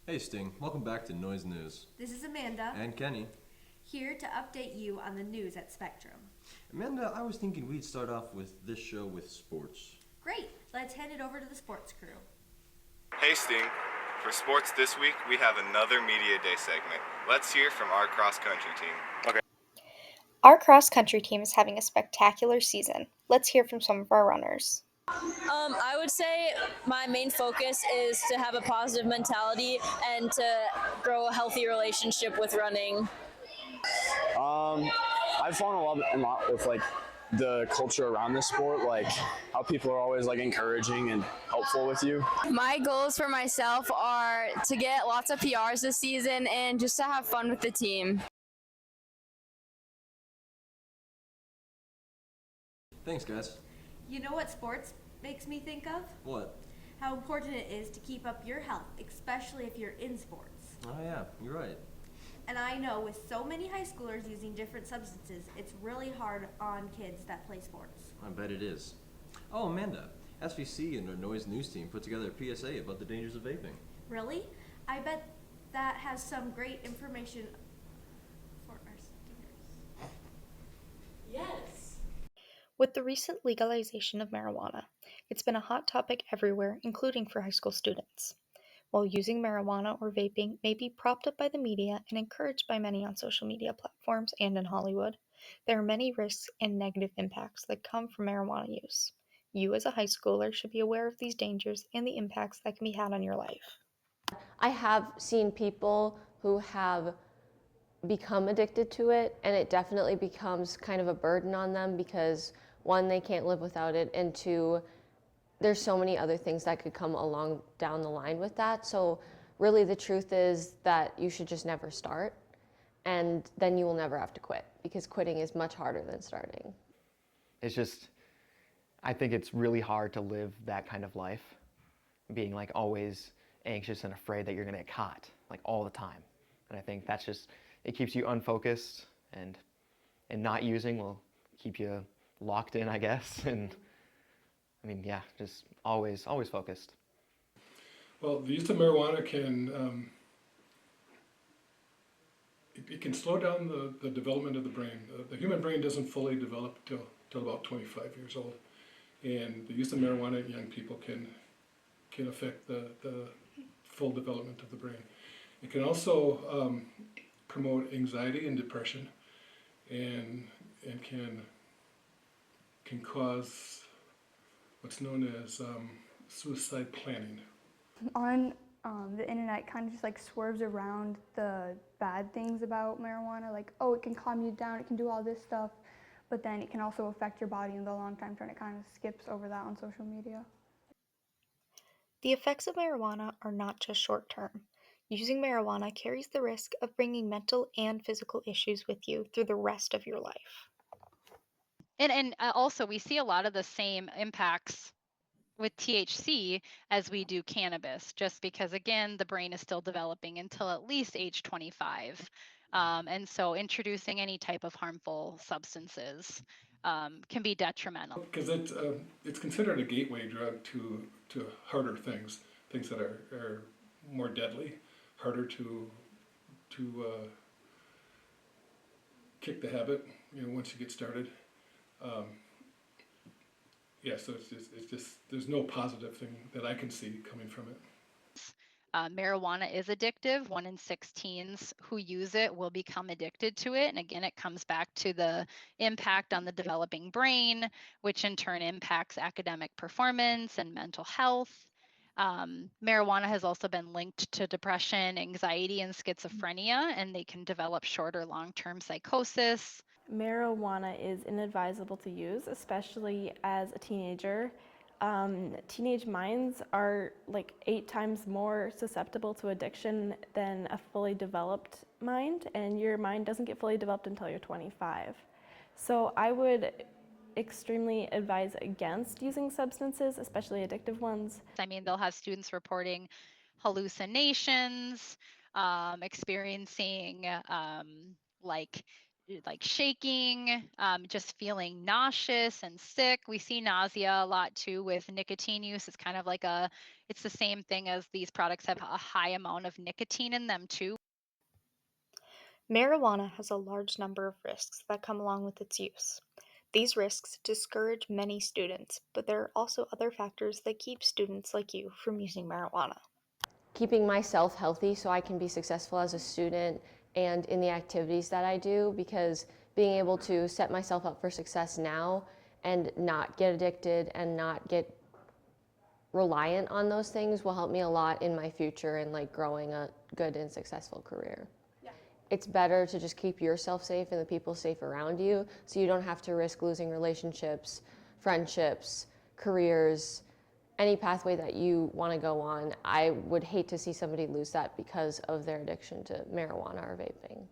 Hey Sting, welcome back to Noise News. This is Amanda, And Kenny. here to update you on the news at Spectrum. Amanda, I was thinking we'd start off with this show with sports. Great, let's hand it over to the sports crew. Hey Sting, for sports this week we have another Media Day segment. Let's hear from our cross country team. Our cross country team is having a spectacular season. Let's hear from some of our runners. I would say my main focus is to have a positive mentality and to grow a healthy relationship with running. I've fallen in love with the culture around this sport, like how people are always encouraging and helpful with you. My goals for myself are to get lots of PRs this season and just to have fun with the team. Thanks, guys. You know what sports makes me think of? What? How important it is to keep up your health, especially if you're in sports. Oh yeah, you're right. And I know with so many high schoolers using different substances, it's really hard on kids that play sports. I bet it is. Oh, Amanda, SVC and our Noise News team put together a PSA about the dangers of vaping. Really? I bet that has some great information for our stingers. Yes. With the recent legalization of marijuana, it's been a hot topic everywhere, including for high school students. While using marijuana or vaping may be propped up by the media and encouraged by many on social media platforms and in Hollywood, there are many risks and negative impacts that come from marijuana use. You, as a high schooler, should be aware of these dangers and the impacts that can be had on your life. I have seen people who have become addicted to it, and it definitely becomes kind of a burden on them because, one, they can't live without it, and two, there's so many other things that could come along down the line with that. So really the truth is that you should just never start, and then you will never have to quit, because quitting is much harder than starting. It's just, I think it's really hard to live that kind of life, being always anxious and afraid that you're gonna get caught, all the time. And I think that's just, it keeps you unfocused, and not using will keep you locked in, I guess. And yeah, just always focused. Well, the use of marijuana can it can slow down the development of the brain. The human brain doesn't fully develop till about 25 years old, and the use of marijuana in young people can affect the full development of the brain. It can also promote anxiety and depression, and can cause what's known as suicide planning. On the internet kind of just swerves around the bad things about marijuana, oh, it can calm you down, it can do all this stuff, but then it can also affect your body in the long term, and it kind of skips over that on social media. The effects of marijuana are not just short term. Using marijuana carries the risk of bringing mental and physical issues with you through the rest of your life. And also, we see a lot of the same impacts with THC as we do cannabis, just because, again, the brain is still developing until at least age 25. And so introducing any type of harmful substances can be detrimental. Because it's considered a gateway drug to harder things that are more deadly, harder to kick the habit, once you get started. So it's just there's no positive thing that I can see coming from it. Marijuana is addictive. 1 in 6 teens who use it will become addicted to it. And again, it comes back to the impact on the developing brain, which in turn impacts academic performance and mental health. Marijuana has also been linked to depression, anxiety, and schizophrenia, and they can develop short or long-term psychosis. Marijuana is inadvisable to use, especially as a teenager. Teenage minds are 8 times more susceptible to addiction than a fully developed mind, and your mind doesn't get fully developed until you're 25. So I would extremely advise against using substances, especially addictive ones. They'll have students reporting hallucinations, experiencing like shaking, just feeling nauseous and sick. We see nausea a lot too with nicotine use. It's kind of like it's the same thing as these products have a high amount of nicotine in them too. Marijuana has a large number of risks that come along with its use. These risks discourage many students, but there are also other factors that keep students like you from using marijuana. Keeping myself healthy so I can be successful as a student and in the activities that I do, because being able to set myself up for success now and not get addicted and not get reliant on those things will help me a lot in my future and like growing a good and successful career. It's better to just keep yourself safe and the people safe around you so you don't have to risk losing relationships, friendships, careers, any pathway that you want to go on. I would hate to see somebody lose that because of their addiction to marijuana or vaping.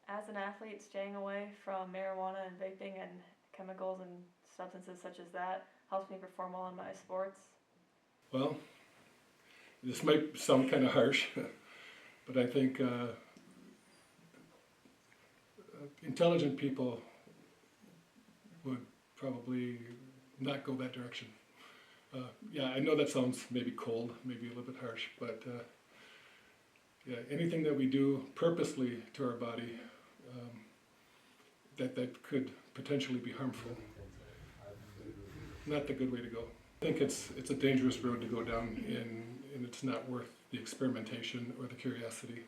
As an athlete, staying away from marijuana and vaping and chemicals and substances such as that helps me perform well in my sports. Well, this might sound kind of harsh, but I think intelligent people would probably not go that direction. Yeah, I know that sounds maybe cold, maybe a little bit harsh, but yeah, anything that we do purposely to our body that could potentially be harmful, not the good way to go. I think it's a dangerous road to go down, and it's not worth the experimentation or the curiosity.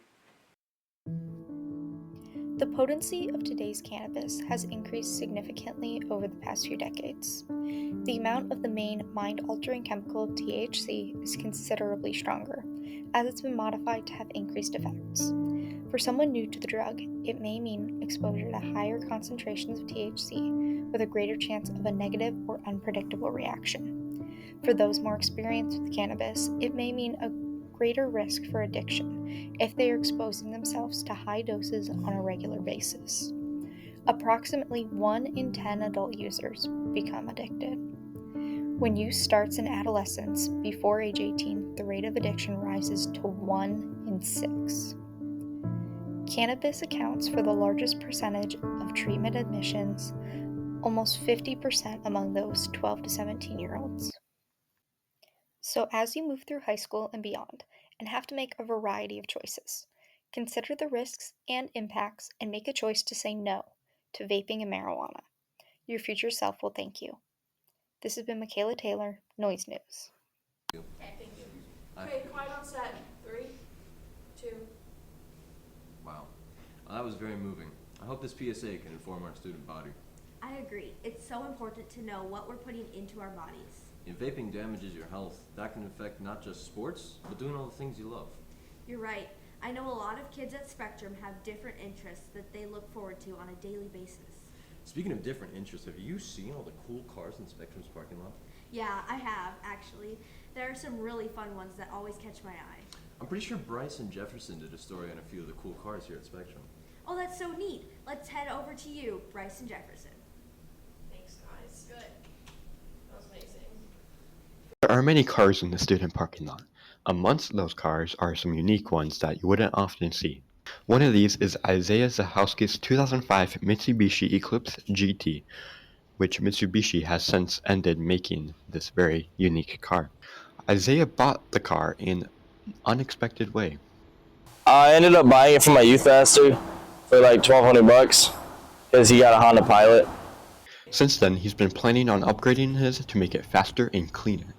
The potency of today's cannabis has increased significantly over the past few decades. The amount of the main mind-altering chemical THC is considerably stronger, as it's been modified to have increased effects. For someone new to the drug, it may mean exposure to higher concentrations of THC with a greater chance of a negative or unpredictable reaction. For those more experienced with cannabis, it may mean a greater risk for addiction if they are exposing themselves to high doses on a regular basis. Approximately 1 in 10 adult users become addicted. When use starts in adolescence, before age 18, the rate of addiction rises to 1 in 6. Cannabis accounts for the largest percentage of treatment admissions, almost 50% among those 12 to 17-year-olds. So as you move through high school and beyond, and have to make a variety of choices, consider the risks and impacts and make a choice to say no to vaping and marijuana. Your future self will thank you. This has been Michaela Taylor, Noise News. Okay, thank you. Okay, quiet on set. 3, 2. Wow. Well, that was very moving. I hope this PSA can inform our student body. I agree. It's so important to know what we're putting into our bodies. If vaping damages your health, that can affect not just sports, but doing all the things you love. You're right. I know a lot of kids at Spectrum have different interests that they look forward to on a daily basis. Speaking of different interests, have you seen all the cool cars in Spectrum's parking lot? Yeah, I have, actually. There are some really fun ones that always catch my eye. I'm pretty sure Bryce and Jefferson did a story on a few of the cool cars here at Spectrum. Oh, that's so neat. Let's head over to you, Bryce and Jefferson. Thanks, guys. Good. That was amazing. There are many cars in the student parking lot. Amongst those cars are some unique ones that you wouldn't often see. One of these is Isaiah Zahowski's 2005 Mitsubishi Eclipse GT, which Mitsubishi has since ended making this very unique car. Isaiah bought the car in an unexpected way. I ended up buying it from my youth pastor for like $1,200 because he got a Honda Pilot. Since then, he's been planning on upgrading his to make it faster and cleaner.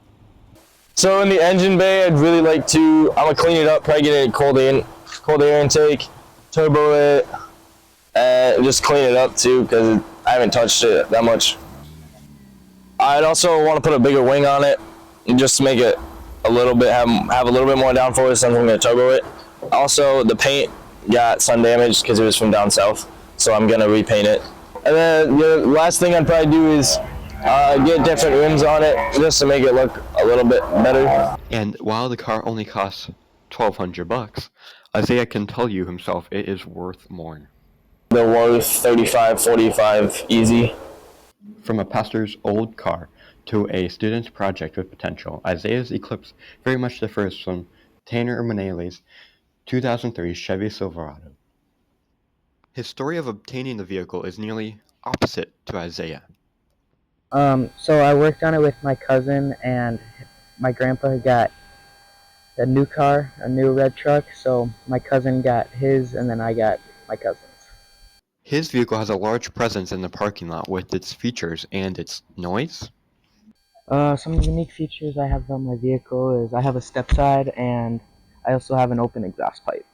So in the engine bay, I'd really like to, I'm gonna clean it up, probably get a cold air intake, turbo it, and just clean it up too because I haven't touched it that much. I'd also want to put a bigger wing on it and just to make it a little bit, have a little bit more downforce since I'm gonna turbo it. Also, the paint got sun damaged because it was from down south, so I'm gonna repaint it. And then the last thing I'd probably do is get different rims on it just to make it look a little bit better. And while the car only costs $1,200, Isaiah can tell you himself it is worth more. They're worth $35, $45 easy. From a pastor's old car to a student's project with potential, Isaiah's Eclipse very much differs from Tanner Manelli's 2003 Chevy Silverado. His story of obtaining the vehicle is nearly opposite to Isaiah. So I worked on it with my cousin, and my grandpa got a new car, a new red truck, so my cousin got his, and then I got my cousin's. His vehicle has a large presence in the parking lot with its features and its noise. Some unique features I have on my vehicle is I have a step side, and I also have an open exhaust pipe.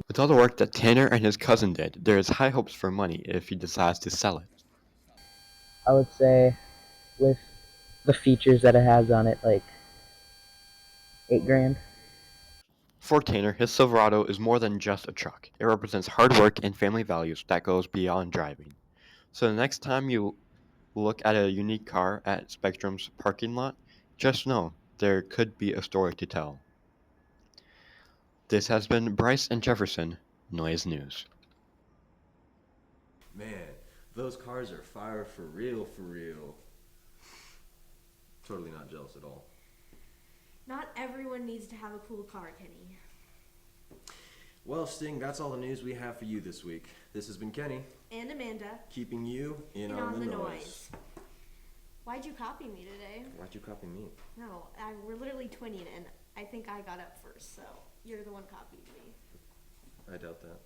With all the work that Tanner and his cousin did, there is high hopes for money if he decides to sell it. I would say, with the features that it has on it, like $8,000. For Tanner, his Silverado is more than just a truck. It represents hard work and family values that goes beyond driving. So the next time you look at a unique car at Spectrum's parking lot, just know there could be a story to tell. This has been Bryce and Jefferson, Noise News. Man, those cars are fire for real, for real. Totally not jealous at all. Not everyone needs to have a cool car, Kenny. Well, Sting, that's all the news we have for you this week. This has been Kenny. And Amanda. Keeping you in on the noise. Why'd you copy me today? Why'd you copy me? No, we're literally twinning, and I think I got up first, so you're the one copied me. I doubt that.